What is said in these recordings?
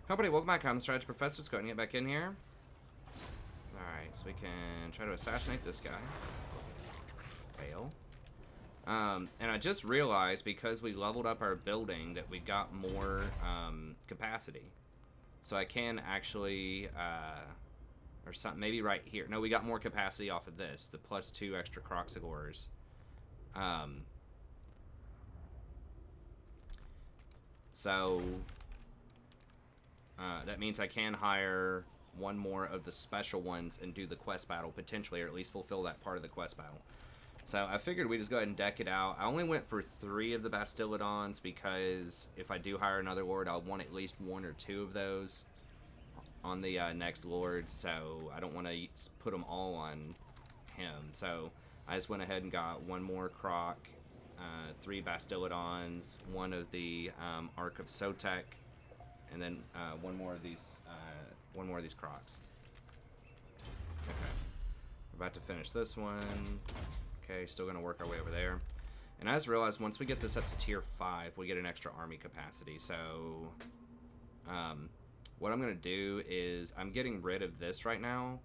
Hey everybody, welcome back. I'm the Strategy Professor. Let's go ahead and get back in here. Alright, so we can try to assassinate this guy. Fail. And I just realized, because we leveled up our building, that we got more capacity. So I can actually, or something, maybe right here. No, we got more capacity off of this, the +2 extra Kroak. So that means I can hire one more of the special ones and do the quest battle, potentially, or at least fulfill that part of the quest battle. So I figured we just go ahead and deck it out. I only went for 3 of the Bastillodons because if I do hire another lord, I'll want at least 1 or 2 of those on the next lord, so I don't want to put them all on him. So I just went ahead and got 1 more Kroak, 3 Bastillodons, 1 of the Ark of Sotek, and then 1 more of these Kroaks. Okay, we're about to finish this one. Okay, still gonna work our way over there. And I just realized once we get this up to tier 5, we get an extra army capacity. So what I'm gonna do is I'm getting rid of this right now,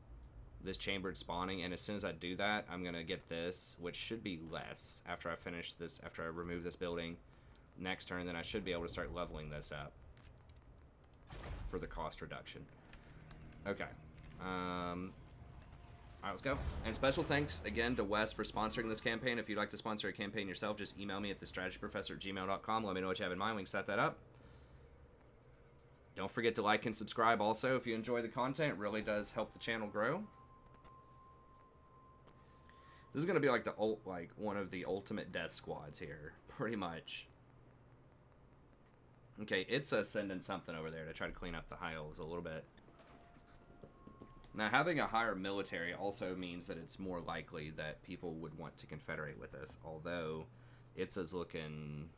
this chambered spawning, and as soon as I do that, I'm gonna get this, which should be less after I finish this, after I remove this building next turn. Then I should be able to start leveling this up for the cost reduction. Okay. Alright, let's go. And special thanks again to Wes for sponsoring this campaign. If you'd like to sponsor a campaign yourself, just email me at thestrategyprofessor@gmail.com. Let me know what you have in mind. We can set that up. Don't forget to like and subscribe also if you enjoy the content. It really does help the channel grow. This is going to be like one of the ultimate death squads here, pretty much. Okay, it's sending something over there to try to clean up the high elves a little bit. Now, having a higher military also means that it's more likely that people would want to confederate with us, although it's looking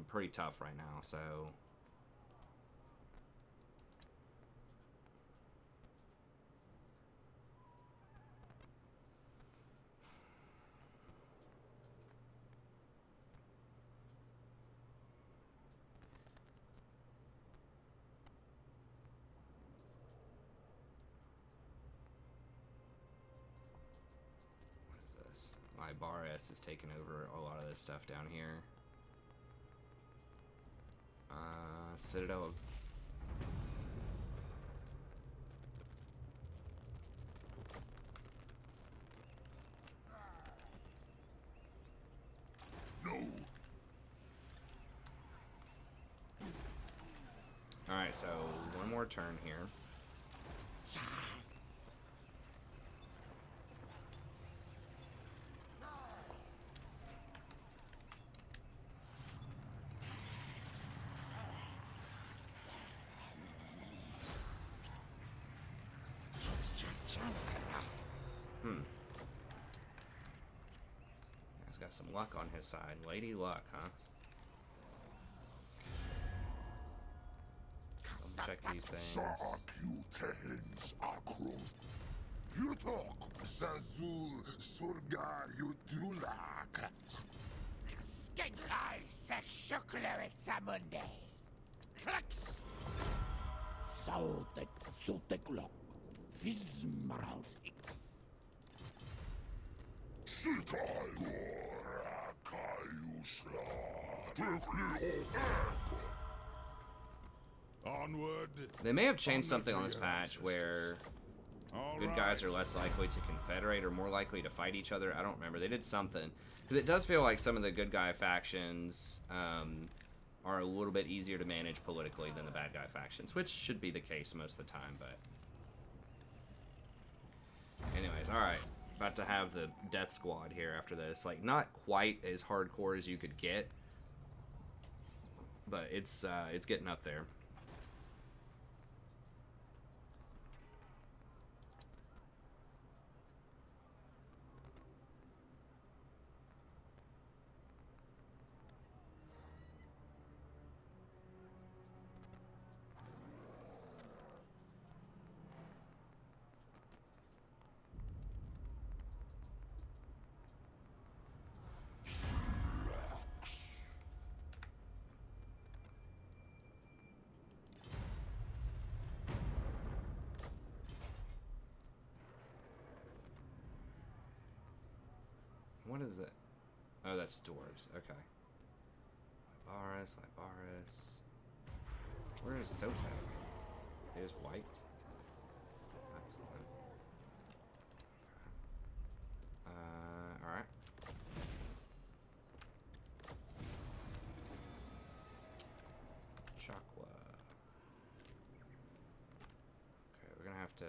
pretty tough right now, so... My Bar S is taking over a lot of this stuff down here. Citadel of... No! Alright, so 1 more turn here. He's got some luck on his side. Lady Luck, huh? I'll check these things. Onward. They may have changed something on this patch where good guys are less likely to confederate or more likely to fight each other. I don't remember. They did something. Because it does feel like some of the good guy factions are a little bit easier to manage politically than the bad guy factions, which should be the case most of the time, but... Anyways, alright. About to have the death squad here after this. Like, not quite as hardcore as you could get, but it's getting up there. What is it? Oh, that's dwarves. Okay. Libaris. Where is Soto? It is white. Excellent. Alright. Chakwa. Okay, we're gonna have to...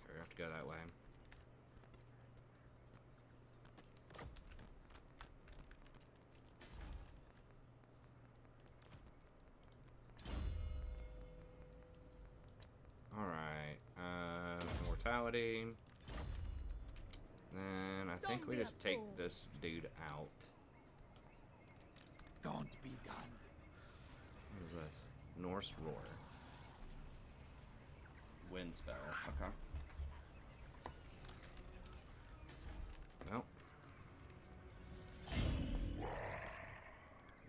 We have to go that way. Alright, mortality. Then I think we just take this dude out. Don't be done. What is this? Norse Roar. Wind spell. Okay. Well.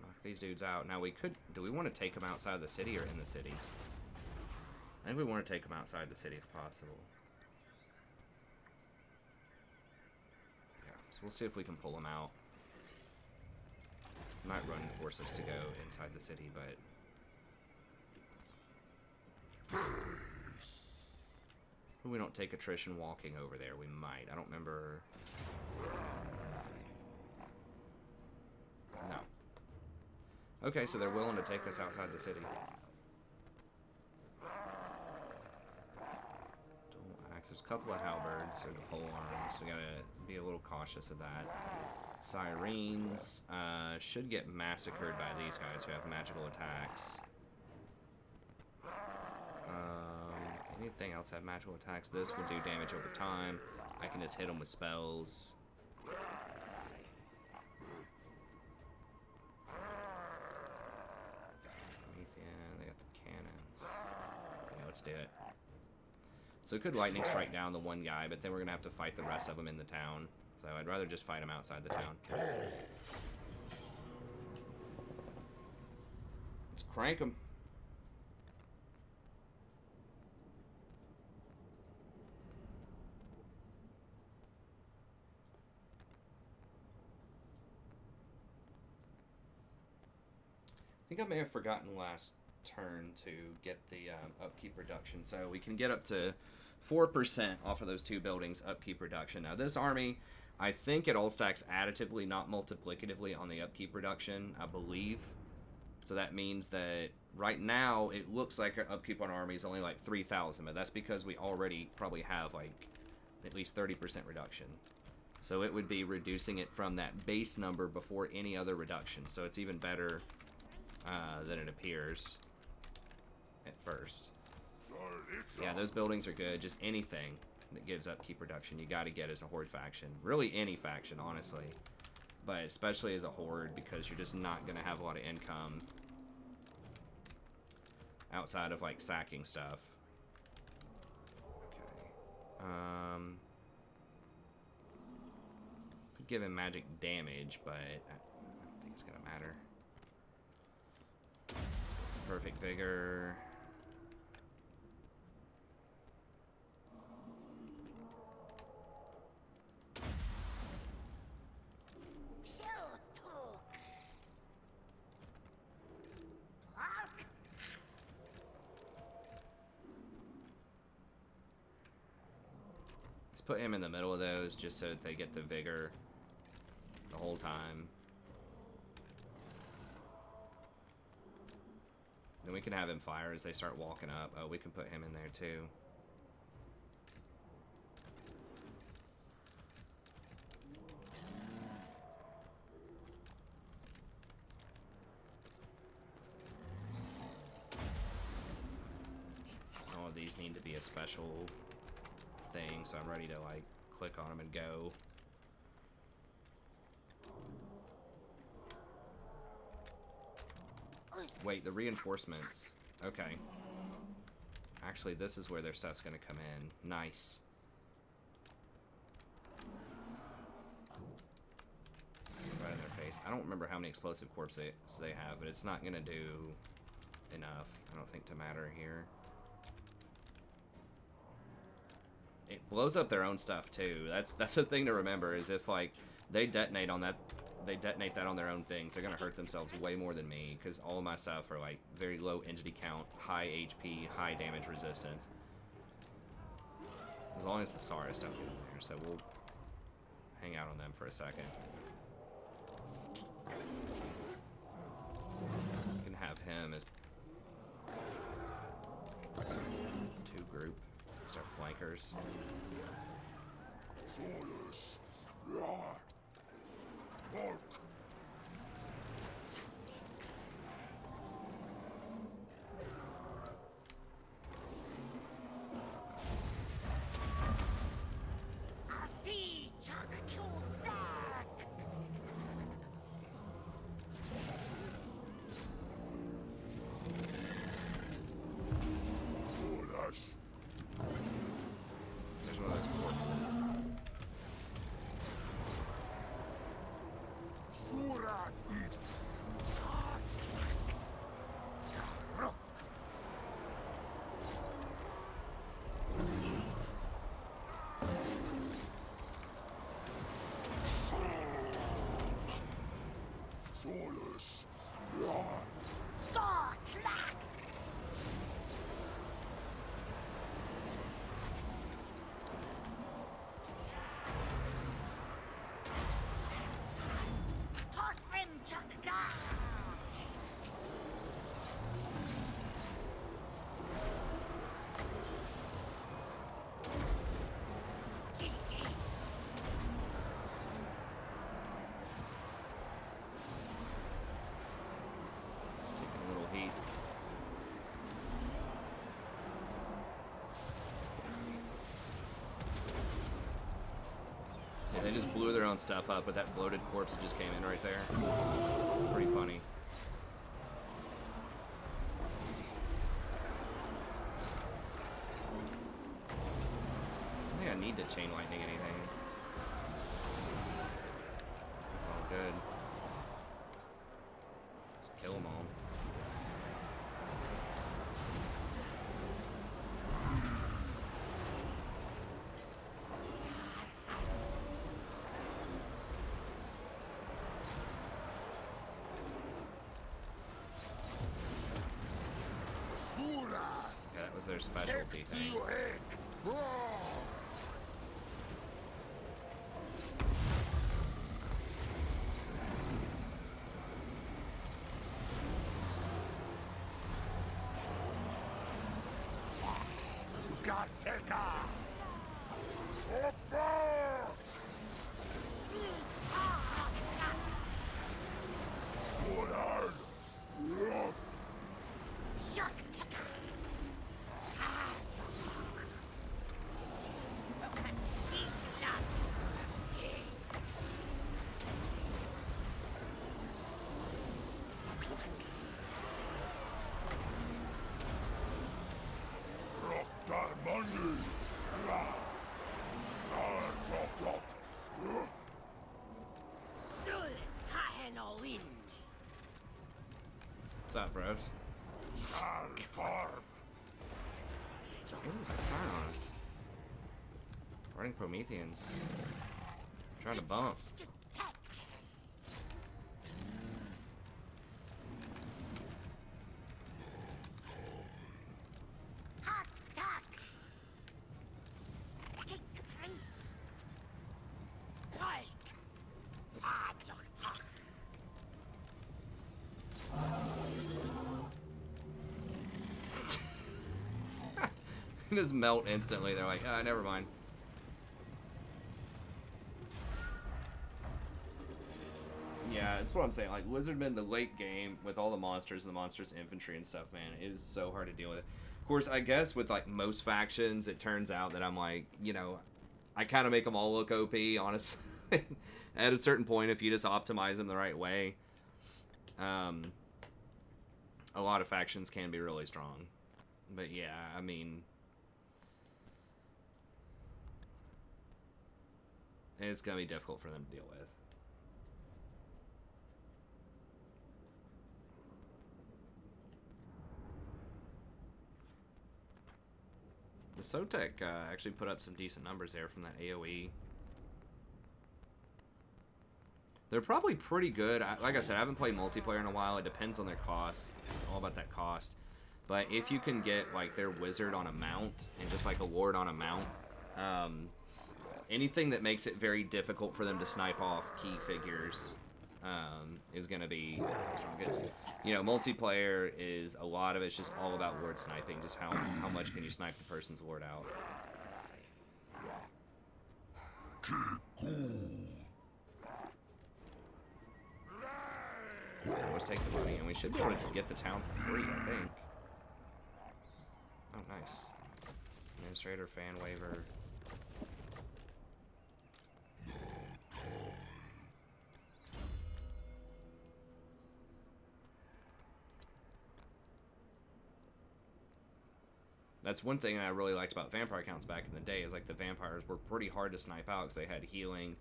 Knock these dudes out. Now we could... Do we want to take them outside the city or in the city? I think we want to take them outside the city if possible. Yeah, so we'll see if we can pull them out. Might run force us to go inside the city, but... If we don't take attrition walking over there, we might. I don't remember... No. Okay, so they're willing to take us outside the city. There's a couple of halberds, or the pole arms, so we gotta be a little cautious of that. Sirens should get massacred by these guys who have magical attacks. Anything else have magical attacks? This will do damage over time. I can just hit them with spells. Promethean, they got the cannons. Yeah, let's do it. So it could lightning strike down the one guy, but then we're going to have to fight the rest of them in the town. So I'd rather just fight them outside the town. Let's crank them. I think I may have forgotten last turn to get the upkeep reduction, so we can get up to 4% off of those two buildings upkeep reduction. Now this army, I think it all stacks additively, not multiplicatively on the upkeep reduction, I believe. So that means that right now it looks like our upkeep on our army is only like 3,000, but that's because we already probably have like at least 30% reduction. So it would be reducing it from that base number before any other reduction. So it's even better than it appears at first. Yeah, those buildings are good. Just anything that gives upkeep reduction you got to get as a horde faction. Really any faction, honestly. But especially as a horde, because you're just not going to have a lot of income outside of like sacking stuff. Okay. Could give him magic damage, but I don't think it's going to matter. Perfect vigor. Let's put him in the middle of those just so that they get the vigor the whole time. Then we can have him fire as they start walking up. Oh, we can put him in there too. All of these need to be a special thing, so I'm ready to like click on them and go. Wait, the reinforcements. Okay. Actually, this is where their stuff's gonna come in. Nice. Right in their face. base. I don't remember how many explosive corpses they have, but it's not going to do enough, I don't think, to matter here. It blows up their own stuff too. That's the thing to remember, is if like they detonate that on their own things, they're gonna hurt themselves way more than me, because all of my stuff are like very low entity count, high HP, high damage resistance. As long as the Saurus don't get in there, so we'll hang out on them for a second. You can have him as two group. Our flankers. They just blew their own stuff up with that bloated corpse that just came in right there. Pretty funny. I think I need to chain lightning anything. It's all good. Just kill them all. Their specialty thing. What's up, bros? Running Prometheans. Trying to bump. Just melt instantly. They're like, ah, never mind. Yeah, that's what I'm saying. Like, Lizardmen, the late game, with all the monsters and the monsters infantry and stuff, man, is so hard to deal with. Of course, I guess with, like, most factions, it turns out that I'm like, you know, I kind of make them all look OP, honestly. At a certain point, if you just optimize them the right way, a lot of factions can be really strong. But yeah, I mean, it's going to be difficult for them to deal with. Sotek actually put up some decent numbers there from that AoE. They're probably pretty good. Like I said, I haven't played multiplayer in a while. It depends on their cost. It's all about that cost. But if you can get like their wizard on a mount and just like a lord on a mount, anything that makes it very difficult for them to snipe off key figures is going to be strongest. You know, multiplayer is a lot of it's just all about lord sniping. Just how much can you snipe the person's lord out. Let's take the money, and we should be able to just get the town for free, I think. Oh, nice. Administrator, fan waiver. That's one thing I really liked about vampire counts back in the day, is like the vampires were pretty hard to snipe out because they had healing,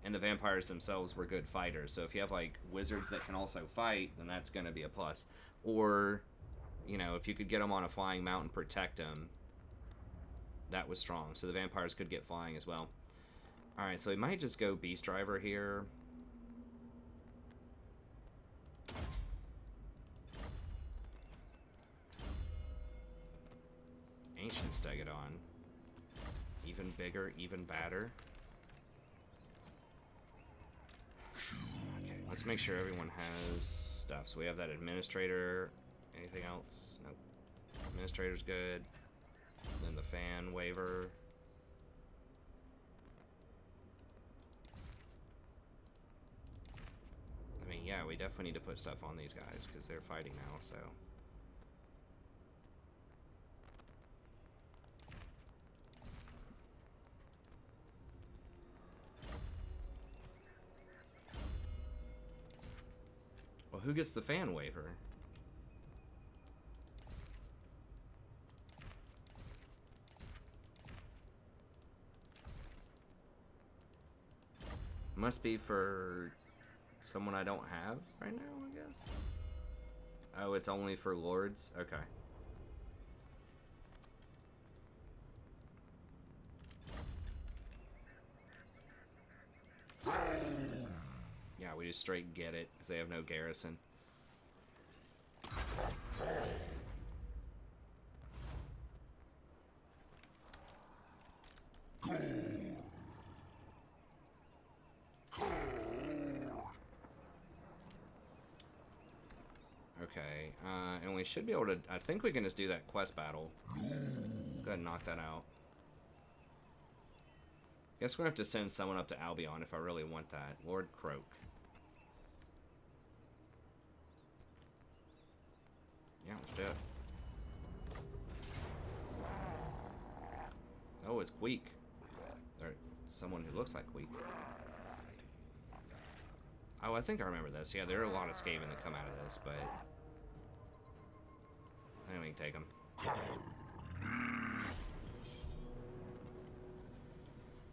and the vampires themselves were good fighters. So if you have like wizards that can also fight, then that's going to be a plus. Or, you know, if you could get them on a flying mount and protect them, that was strong. So the vampires could get flying as well. Alright, so we might just go Beast Driver here. Ancient Stegodon. Even bigger, even badder. Okay, let's make sure everyone has stuff. So we have that Administrator. Anything else? No. Administrator's good. Then the fan waiver. I mean, yeah, we definitely need to put stuff on these guys because they're fighting now, so. Well, who gets the fan waiver? Must be for someone I don't have right now, I guess. Oh, it's only for lords? Okay. Yeah, we just straight get it because they have no garrison. Okay, and we should be able to, I think we can just do that quest battle. Go ahead and knock that out. Guess we're gonna have to send someone up to Albion if I really want that. Lord Kroak. Yeah, let's do it. Oh, it's Queek. Or someone who looks like Queek. Oh, I think I remember this. Yeah, there are a lot of Skaven that come out of this, but I think we can take them.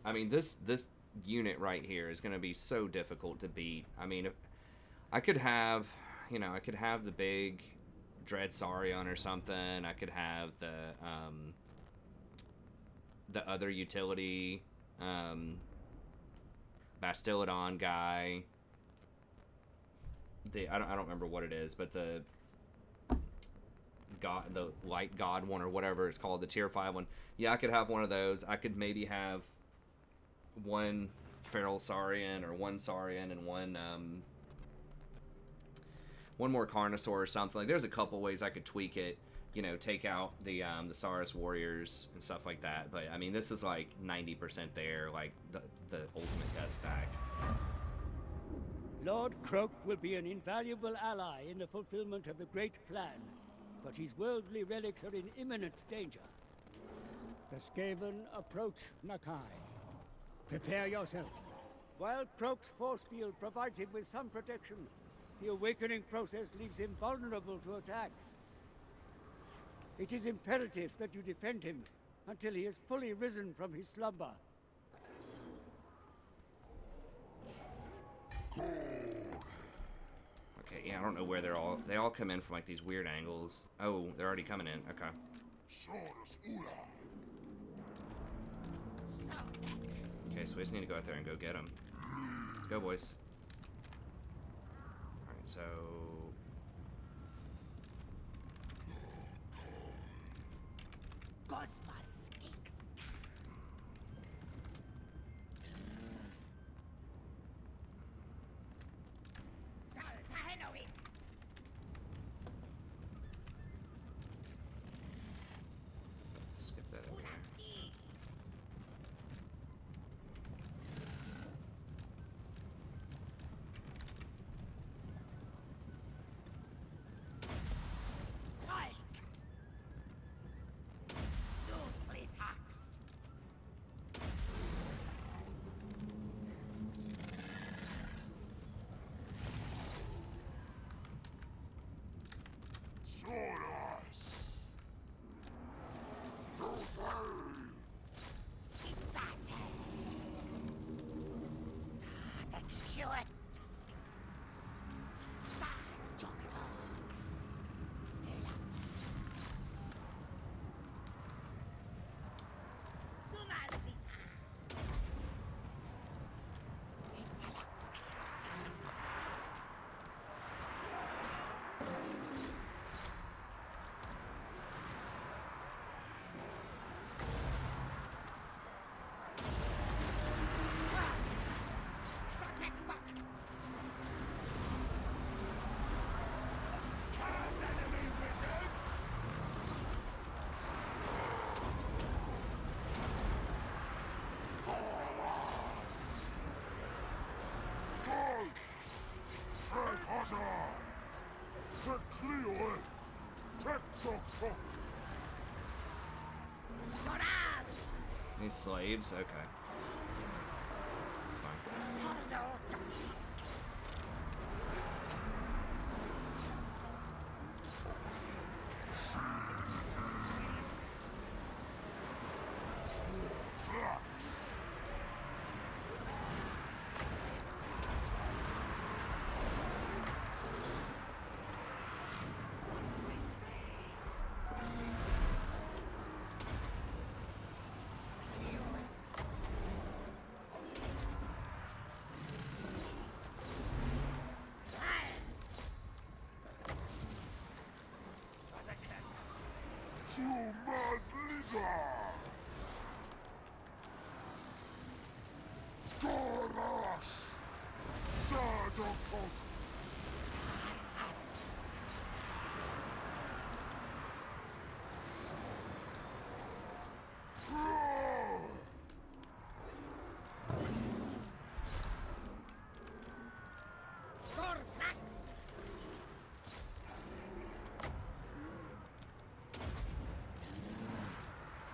I mean, this unit right here is going to be so difficult to beat. I mean, if I could have, you know, I could have the big Dread Saurion or something. I could have the other utility Bastillodon guy. I don't remember what it is, but the light god one or whatever it's called, the tier 5 one. Yeah, I could have one of those. I could maybe have one feral Saurian or one Saurian and one more Carnosaur or something. Like, there's a couple ways I could tweak it. You know, take out the Saurus warriors and stuff like that. But I mean, this is like 90% there, like the ultimate death stack. Lord Kroak will be an invaluable ally in the fulfillment of the Great Plan, but his worldly relics are in imminent danger. The Skaven approach Nakai. Prepare yourself. While Kroak's force field provides him with some protection, the awakening process leaves him vulnerable to attack. It is imperative that you defend him until he has fully risen from his slumber. Okay, yeah, I don't know where they all come in from like these weird angles. Oh, they're already coming in. Okay. so we just need to go out there and go get them. Let's go, boys. Alright, so... skip that over there. These slaves? Okay. That's fine. Tumas Lizard! Dorash! Sadokot!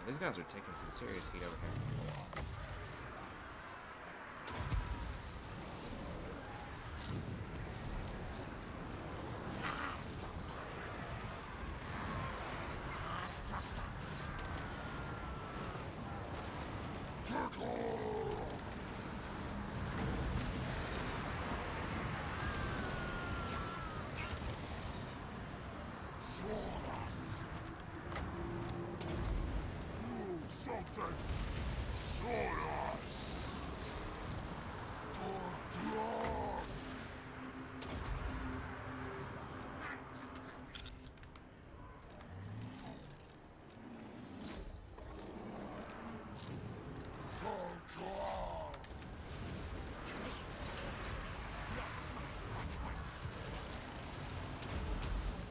These guys are taking some serious heat over here.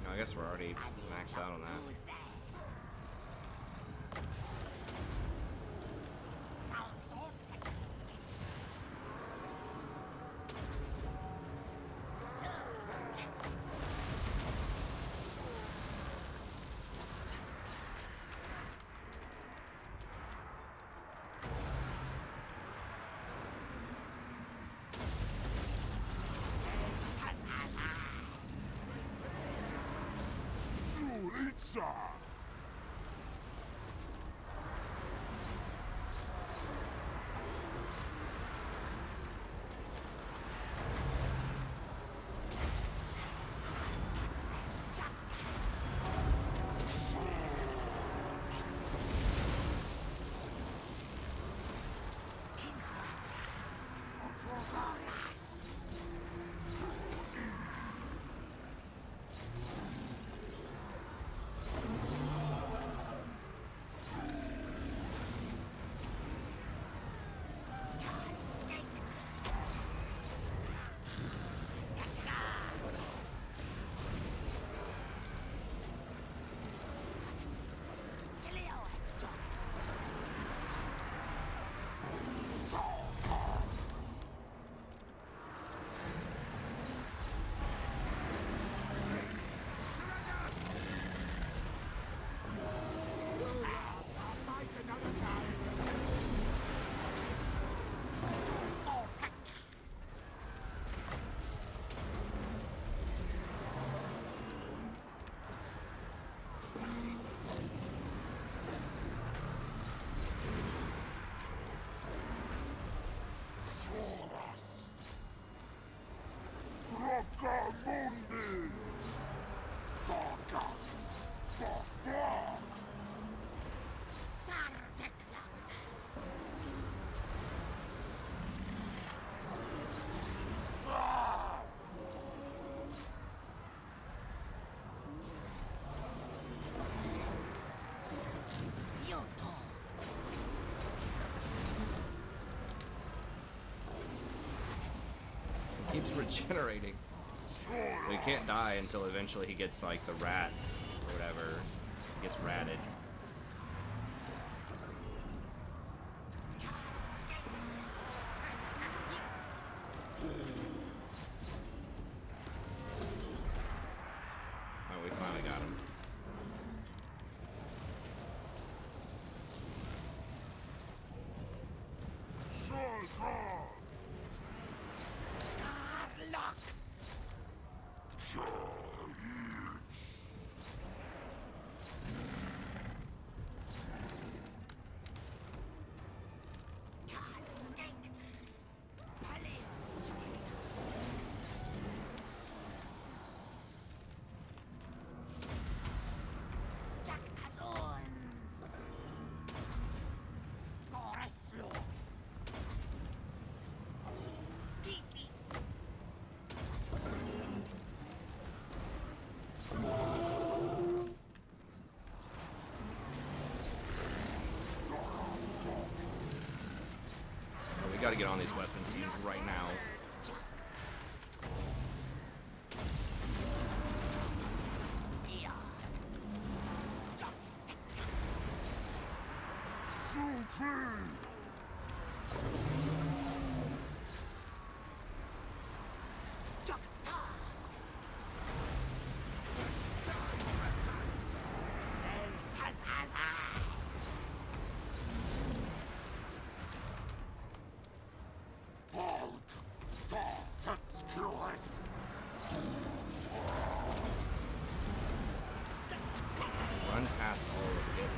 I guess we're already maxed out on that. Pizza! keeps regenerating. So he can't die until eventually he gets like the rats or whatever. He gets ratted. Oh, we finally got him. We gotta get on these weapons teams right now. Run past all of it.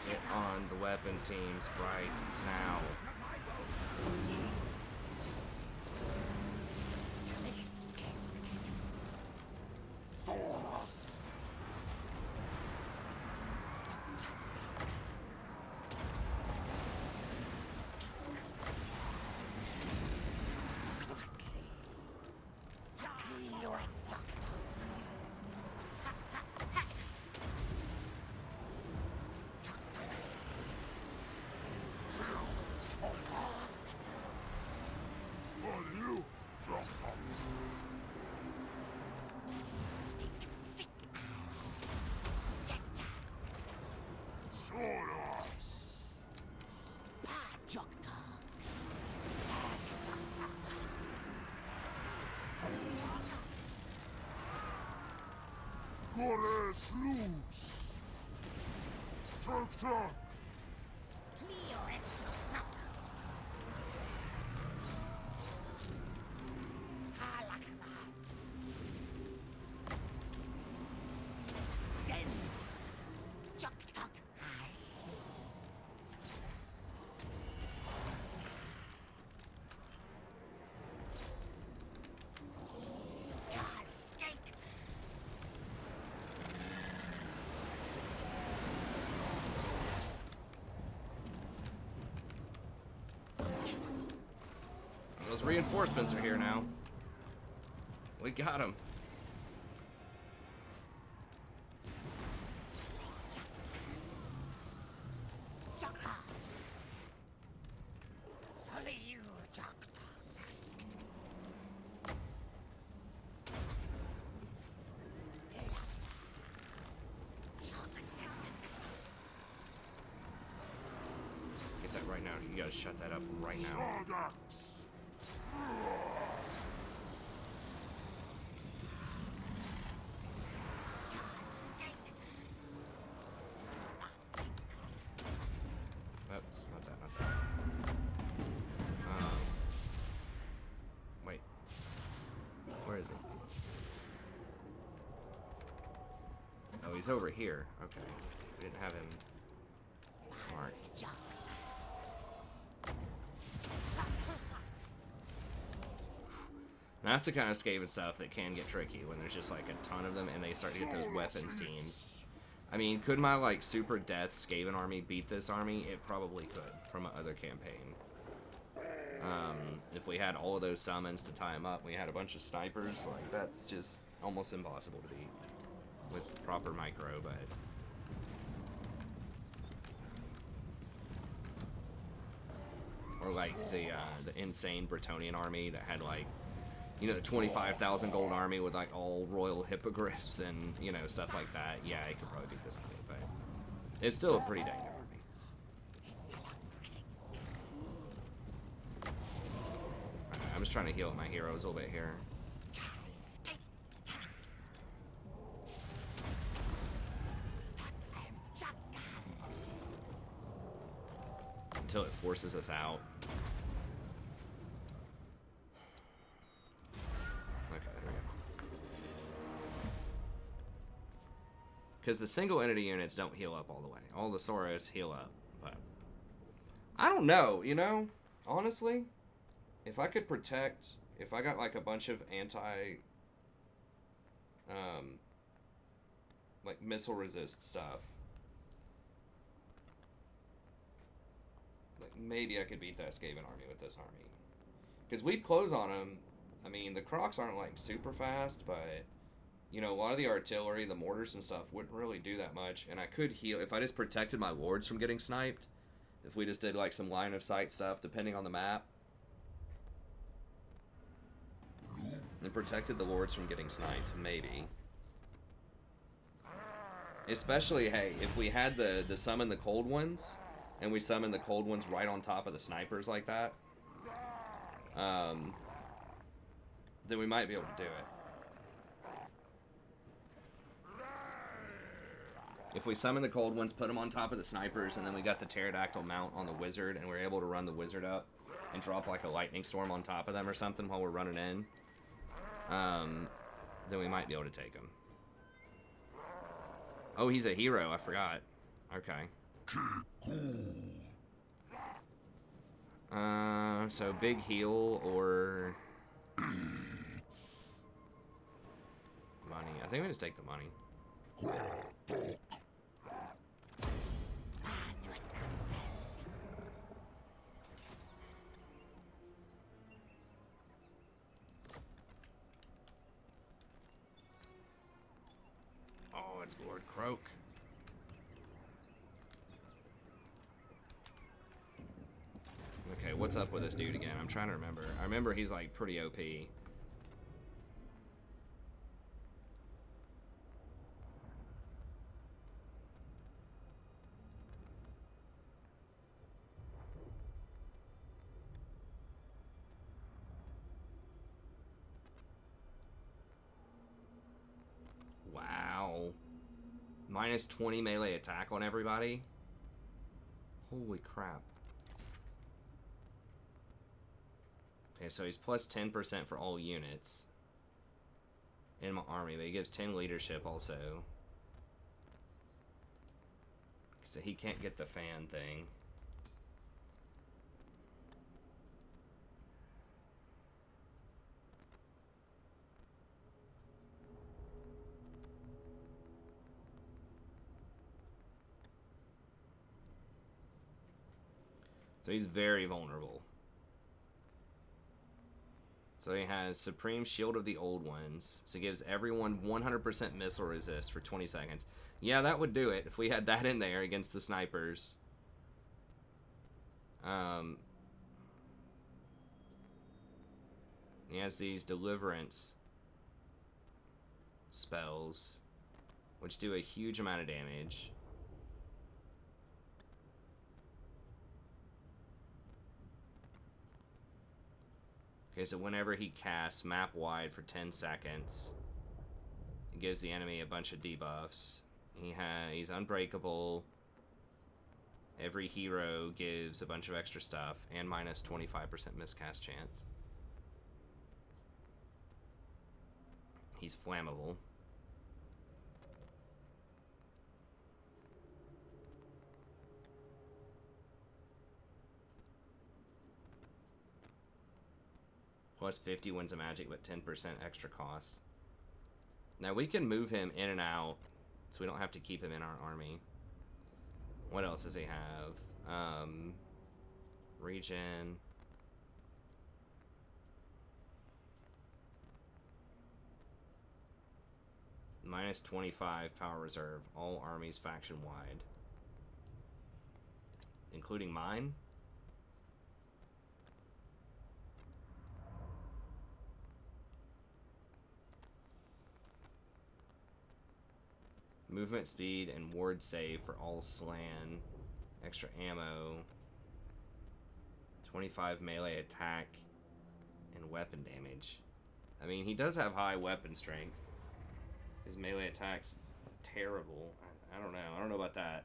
Get on the weapons teams right now. Gores luz. Tuk tuk. Those reinforcements are here now. We got them. Get that right now. You gotta shut that up right now. Oops, not that. Wait. Where is he? Oh, he's over here. Okay. We didn't have him marked. And that's the kind of Skaven stuff that can get tricky when there's just like a ton of them and they start to get those weapons teams. I mean, could my like super death Skaven army beat this army? It probably could from another campaign. If we had all of those summons to tie them up, we had a bunch of snipers, like that's just almost impossible to beat with proper micro, but or like the insane Bretonnian army that had like, you know, the 25,000 gold army with like all royal hippogriffs and, you know, stuff like that. Yeah, it could probably beat this army, but it's still a pretty dang good army. I'm just trying to heal my heroes a little bit here. Until it forces us out. Okay, there we go. Because the single entity units don't heal up all the way. All the Soros heal up, but I don't know, you know? Honestly, if I could protect, if I got like a bunch of like missile resist stuff, like maybe I could beat that Skaven army with this army. Because we'd close on them. I mean, the Kroaks aren't like super fast, but you know, a lot of the artillery, the mortars and stuff wouldn't really do that much. And I could heal if I just protected my lords from getting sniped. If we just did like some line of sight stuff, depending on the map. And protected the lords from getting sniped, maybe. Especially, hey, if we had the summon the cold ones, and we summon the cold ones right on top of the snipers like that, then we might be able to do it. If we summon the cold ones, put them on top of the snipers, and then we got the pterodactyl mount on the wizard, and we're able to run the wizard up and drop like a lightning storm on top of them or something while we're running in, then we might be able to take him. Oh, he's a hero. I forgot. Okay. So big heal or money. I think we just take the money. Oh, it's Lord Kroak. Okay, what's up with this dude again? I'm trying to remember. I remember he's like pretty OP. Wow. Minus 20 melee attack on everybody? Holy crap. Okay, so he's plus 10% for all units in my army, but he gives 10 leadership also. So he can't get the fan thing. So he's very vulnerable. So he has Supreme Shield of the Old Ones. So he gives everyone 100% missile resist for 20 seconds. Yeah, that would do it if we had that in there against the snipers. He has these Deliverance spells, which do a huge amount of damage. Okay, so whenever he casts map wide for 10 seconds, it gives the enemy a bunch of debuffs. He's unbreakable. Every hero gives a bunch of extra stuff and minus 25% miscast chance. He's flammable. Plus 50 wins a magic, but 10% extra cost. Now we can move him in and out, so we don't have to keep him in our army. What else does he have? Regen. Minus 25 power reserve. All armies faction wide. Including mine? Movement speed and ward save for all slan. Extra ammo. 25 melee attack and weapon damage. I mean, he does have high weapon strength. His melee attack's terrible. I don't know. I don't know about that.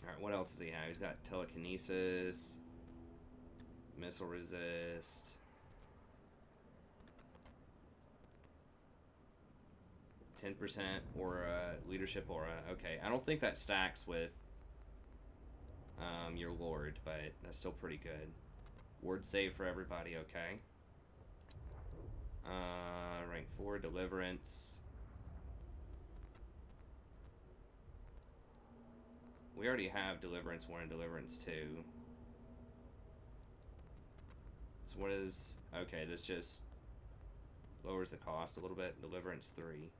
Alright, what else does he have? He's got telekinesis. Missile resist. 10% aura, leadership aura. Okay, I don't think that stacks with your lord, but that's still pretty good. Ward save for everybody, okay. Rank 4, deliverance. We already have deliverance 1 and deliverance 2. So what is... Okay, this just lowers the cost a little bit. Deliverance 3.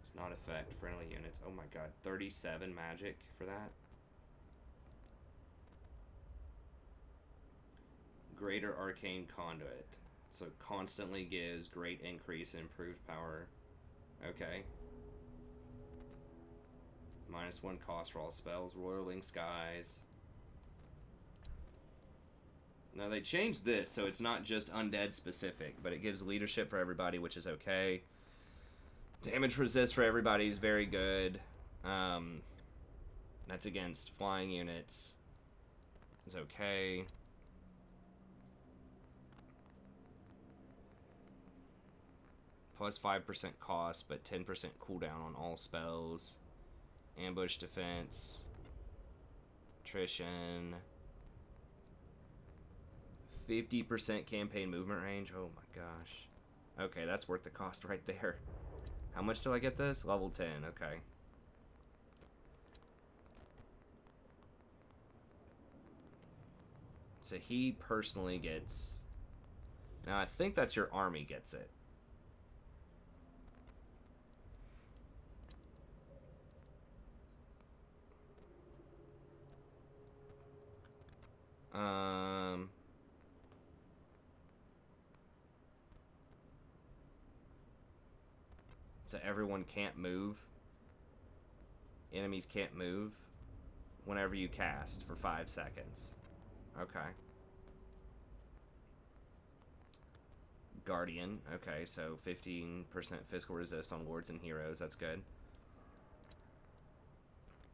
It's not affect friendly units. Oh my god, 37 magic for that. Greater Arcane Conduit. So it constantly gives great increase in improved power. Okay. Minus 1 cost for all spells. Roiling Skies. Now they changed this, so it's not just undead specific, but it gives leadership for everybody, which is okay. Damage resist for everybody is very good. That's against flying units. It's okay. Plus 5% cost, but 10% cooldown on all spells. Ambush defense. Attrition. 50% campaign movement range. Oh my gosh. Okay, that's worth the cost right there. How much do I get this? Level 10, okay. So he personally gets... Now I think that's your army gets it. So everyone can't move. Enemies can't move whenever you cast for 5 seconds. Okay. Guardian. Okay, so 15% physical resist on lords and heroes. That's good.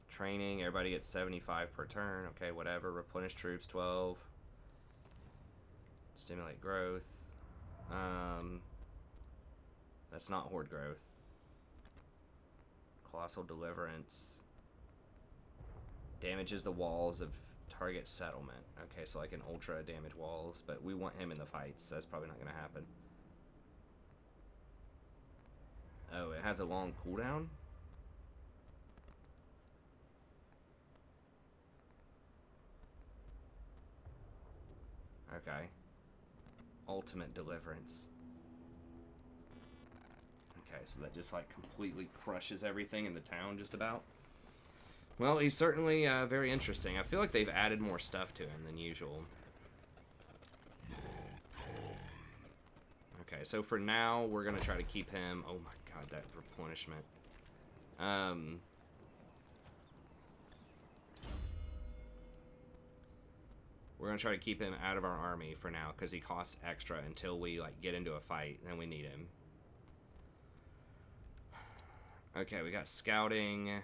Training. Everybody gets 75 per turn. Okay, whatever. Replenish troops. 12. Stimulate growth. That's not horde growth. Colossal deliverance. Damages the walls of target settlement. Okay, so like an ultra damage walls, but we want him in the fights, so that's probably not going to happen. Oh, it has a long cooldown? Okay. Ultimate deliverance. Okay, so that just like completely crushes everything in the town just about. Well, he's certainly very interesting. I feel like they've added more stuff to him than usual. Okay, so for now, we're going to try to keep him... Oh my god, that replenishment. We're going to try to keep him out of our army for now, because he costs extra until we like get into a fight. Then we need him. Okay, we got scouting.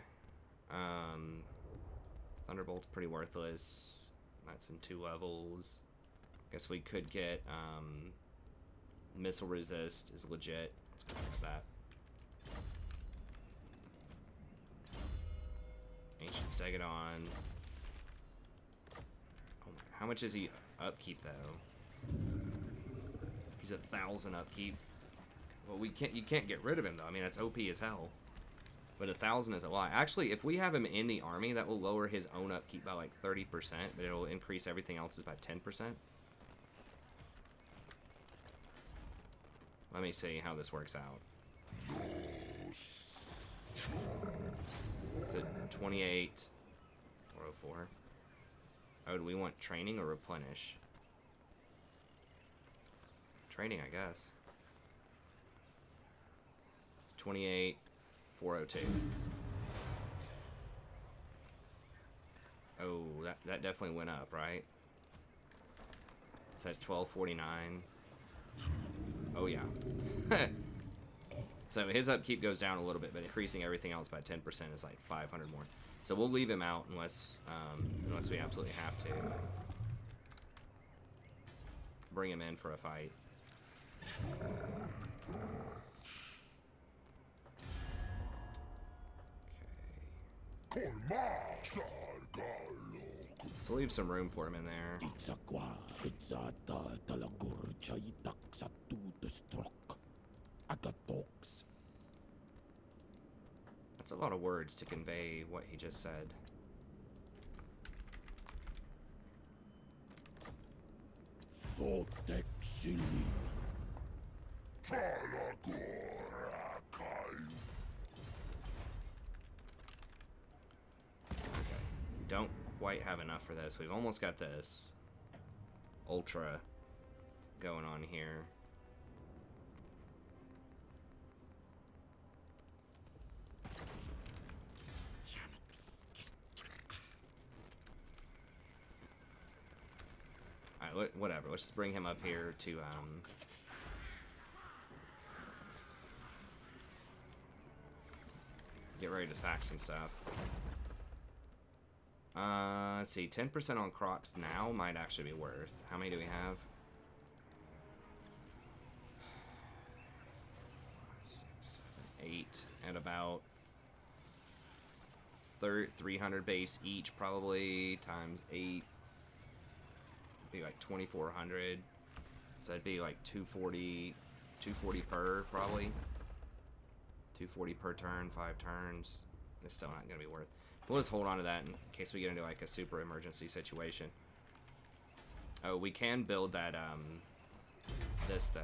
Thunderbolt's pretty worthless. That's in 2 levels. Guess we could get missile resist is legit. Let's go with that. Ancient Stegodon. Oh, how much is he upkeep though? He's 1,000 upkeep. Well, you can't get rid of him though. I mean, that's OP as hell. But 1,000 is a lot. Actually, if we have him in the army, that will lower his own upkeep by like 30%, but it'll increase everything else's by 10%. Let me see how this works out. It's a 28 or 04. Oh, do we want training or replenish? Training, I guess. 28, 402. Oh, that definitely went up, right? So that's 1249. Oh yeah. So his upkeep goes down a little bit, but increasing everything else by 10% is like 500 more. So we'll leave him out unless we absolutely have to. Bring him in for a fight. Okay. So we'll leave some room for him in there. That's a lot of words to convey what he just said. Don't quite have enough for this. We've almost got this ultra going on here. Alright, whatever. Let's just bring him up here to get ready to sack some stuff. Let's see, 10% on Kroaks now might actually be worth. How many do we have? 5, 6, 7, 8, at about 300 base each, probably, times 8. Be like 2,400. So it'd be like 240 per, probably. 240 per turn, 5 turns. It's still not gonna be worth. We'll just hold on to that in case we get into like a super emergency situation. Oh, we can build that, this though.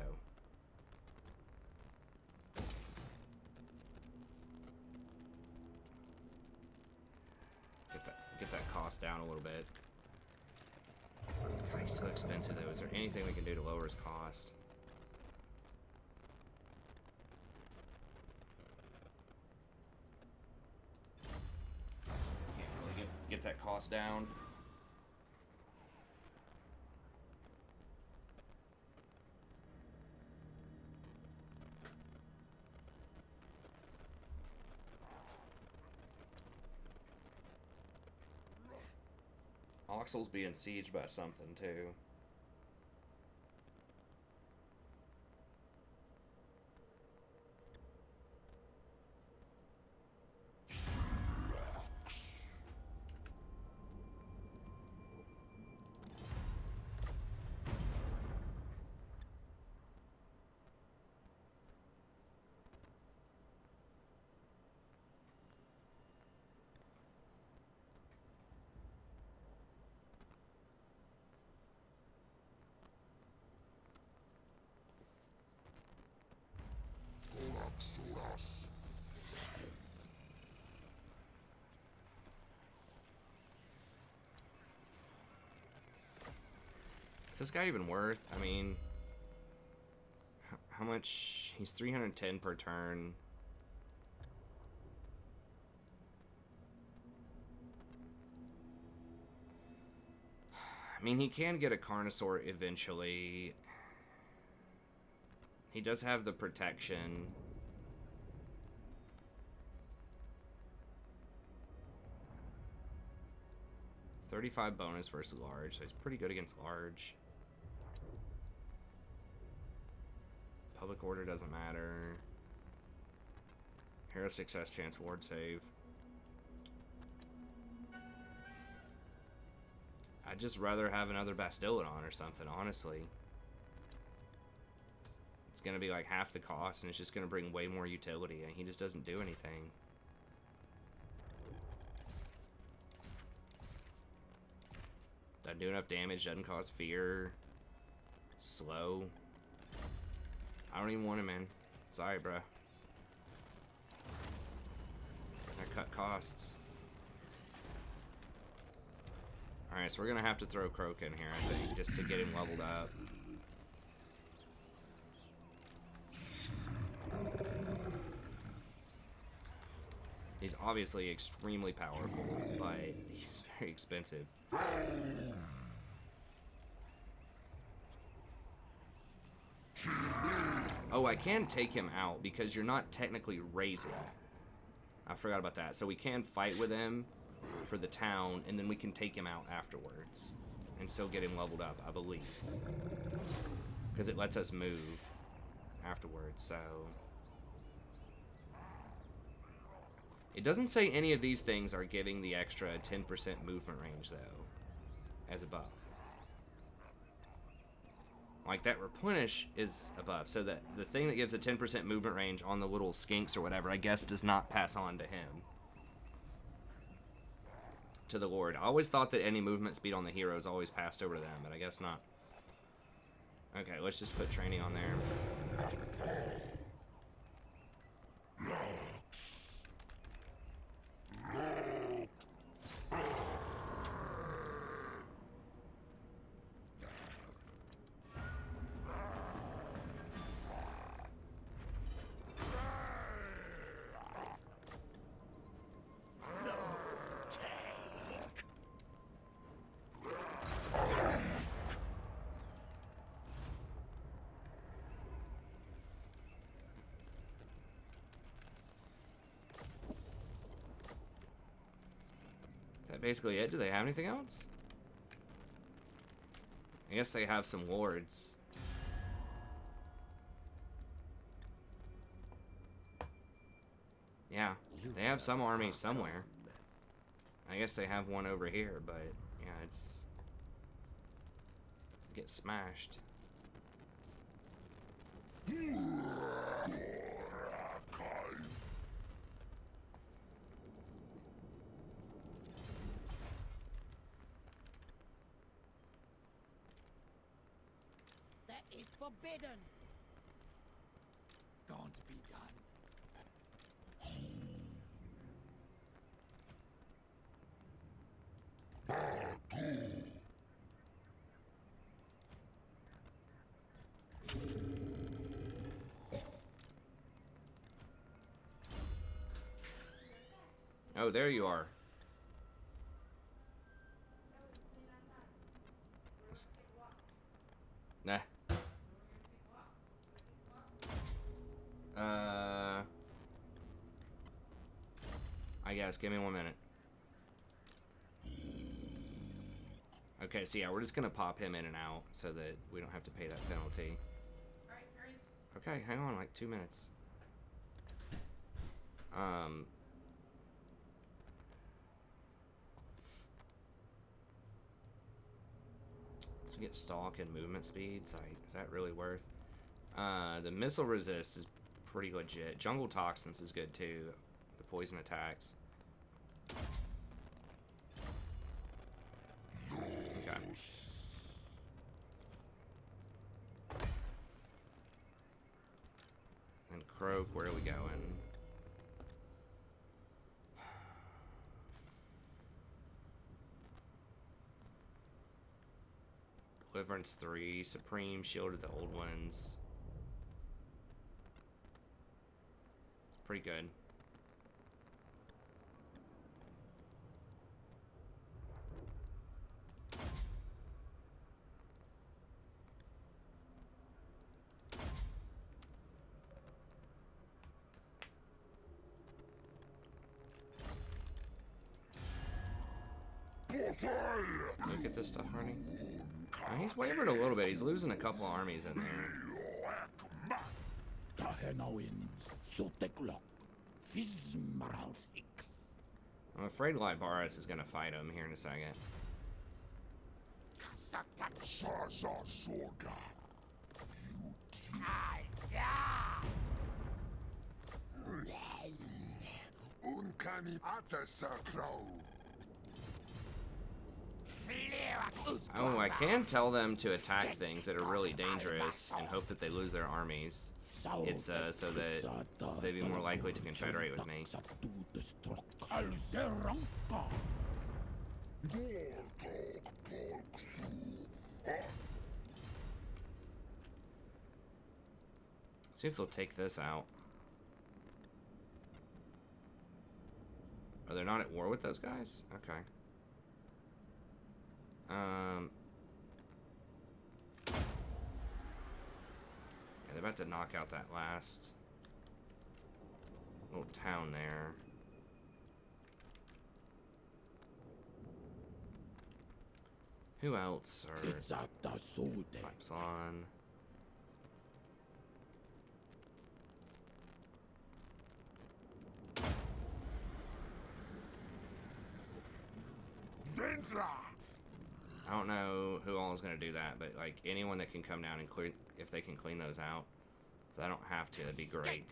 Get that cost down a little bit. God, he's so expensive though. Is there anything we can do to lower his cost? Get that cost down. Oxel's being sieged by something too. Is this guy even worth? I mean, how much? He's 310 per turn. I mean, he can get a Carnosaur eventually. He does have the protection. $35 bonus versus large, so he's pretty good against large. Public order doesn't matter. Hero success chance, ward save. I'd just rather have another Bastillodon or something, honestly. It's gonna be like half the cost, and it's just gonna bring way more utility, and he just doesn't do anything. Doesn't do enough damage, doesn't cause fear. Slow. I don't even want him, man. Sorry, bruh. I cut costs. Alright, so we're gonna have to throw Kroak in here, I think, just to get him leveled up. He's obviously extremely powerful, but he's very expensive. Oh, I can take him out because you're not technically raising. I forgot about that. So we can fight with him for the town, and then we can take him out afterwards and still get him leveled up, I believe. Because it lets us move afterwards, so... It doesn't say any of these things are giving the extra 10% movement range, though, as a buff. Like, that replenish is a buff, so that the thing that gives a 10% movement range on the little skinks or whatever, I guess, does not pass on to him. To the Lord. I always thought that any movement speed on the heroes always passed over to them, but I guess not. Okay, let's just put training on there. Basically it. Do they have anything else? I guess they have some lords. Yeah, they have some army somewhere. I guess they have one over here, but yeah, it's... get smashed. Is forbidden. Can't be done. Oh, there you are. Nah. I guess. Give me 1 minute. Okay, so yeah, we're just gonna pop him in and out so that we don't have to pay that penalty. Okay, hang on, like 2 minutes. So get stalk and movement speeds. Like, is that really worth? The missile resist is pretty legit. Jungle toxins is good too. The poison attacks. Okay. And Kroak, where are we going? Deliverance 3, Supreme, Shield of the Old Ones. It's pretty good. Look at this stuff running. He's wavered a little bit. He's losing a couple armies in there. I'm afraid Lybaris is going to fight him here in a second. Sasa Sorga. Uncanny Atasakro. Oh, I can tell them to attack things that are really dangerous and hope that they lose their armies. It's so that they'd be more likely to confederate with me. See if they'll take this out. Are they not at war with those guys? Okay. Yeah, they're about to knock out that last little town there. Who else are Maxon? I don't know who all is going to do that, but like anyone that can come down and clear, if they can clean those out, so I don't have to, that'd be great.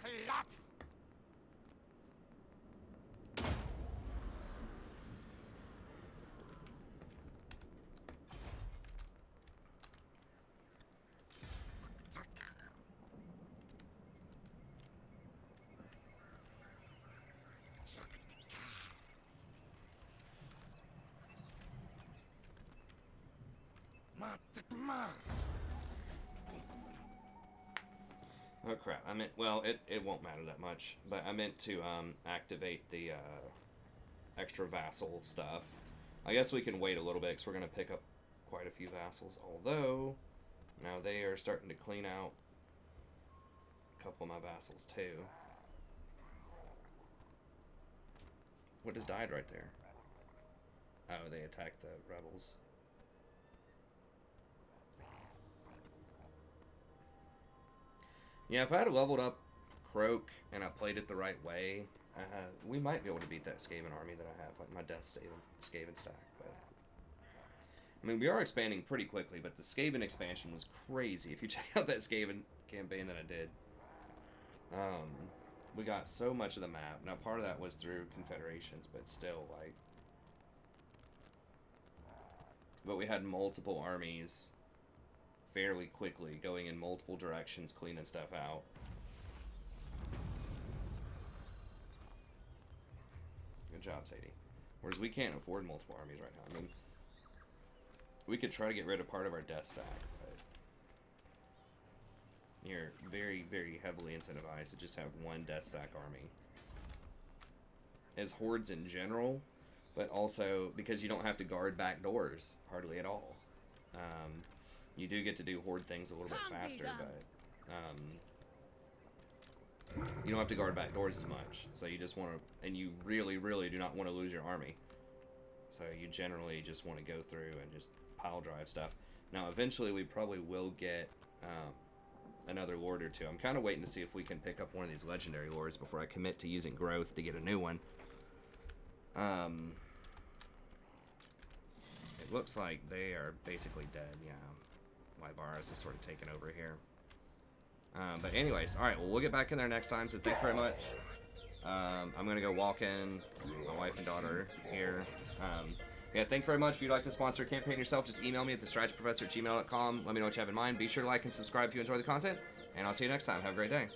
Oh crap, I meant, well, it won't matter that much, but I meant to activate the extra vassal stuff. I guess we can wait a little bit because we're going to pick up quite a few vassals, although now they are starting to clean out a couple of my vassals too. What just died right there? Oh, they attacked the rebels. Yeah, if I had leveled up Kroak and I played it the right way, we might be able to beat that Skaven army that I have, like my Death Skaven stack. But I mean, we are expanding pretty quickly, but the Skaven expansion was crazy. If you check out that Skaven campaign that I did, we got so much of the map. Now, part of that was through confederations, but still, like, but we had multiple armies fairly quickly, going in multiple directions, cleaning stuff out. Good job, Sadie. Whereas we can't afford multiple armies right now. I mean, we could try to get rid of part of our death stack, but you're very, very heavily incentivized to just have one death stack army. As hordes in general, but also because you don't have to guard back doors hardly at all. You do get to do horde things a little bit faster, but you don't have to guard back doors as much. So you just want to, and you really, really do not want to lose your army. So you generally just want to go through and just pile drive stuff. Now, eventually, we probably will get another lord or two. I'm kind of waiting to see if we can pick up one of these legendary lords before I commit to using growth to get a new one. It looks like they are basically dead, yeah. Lybaris is sort of taken over here. But anyways, alright, well, we'll get back in there next time, so thank you very much. I'm going to go walk in my wife and daughter here. Yeah, thank you very much. If you'd like to sponsor a campaign yourself, just email me at thestrategyprofessor@gmail.com. Let me know what you have in mind. Be sure to like and subscribe if you enjoy the content, and I'll see you next time. Have a great day.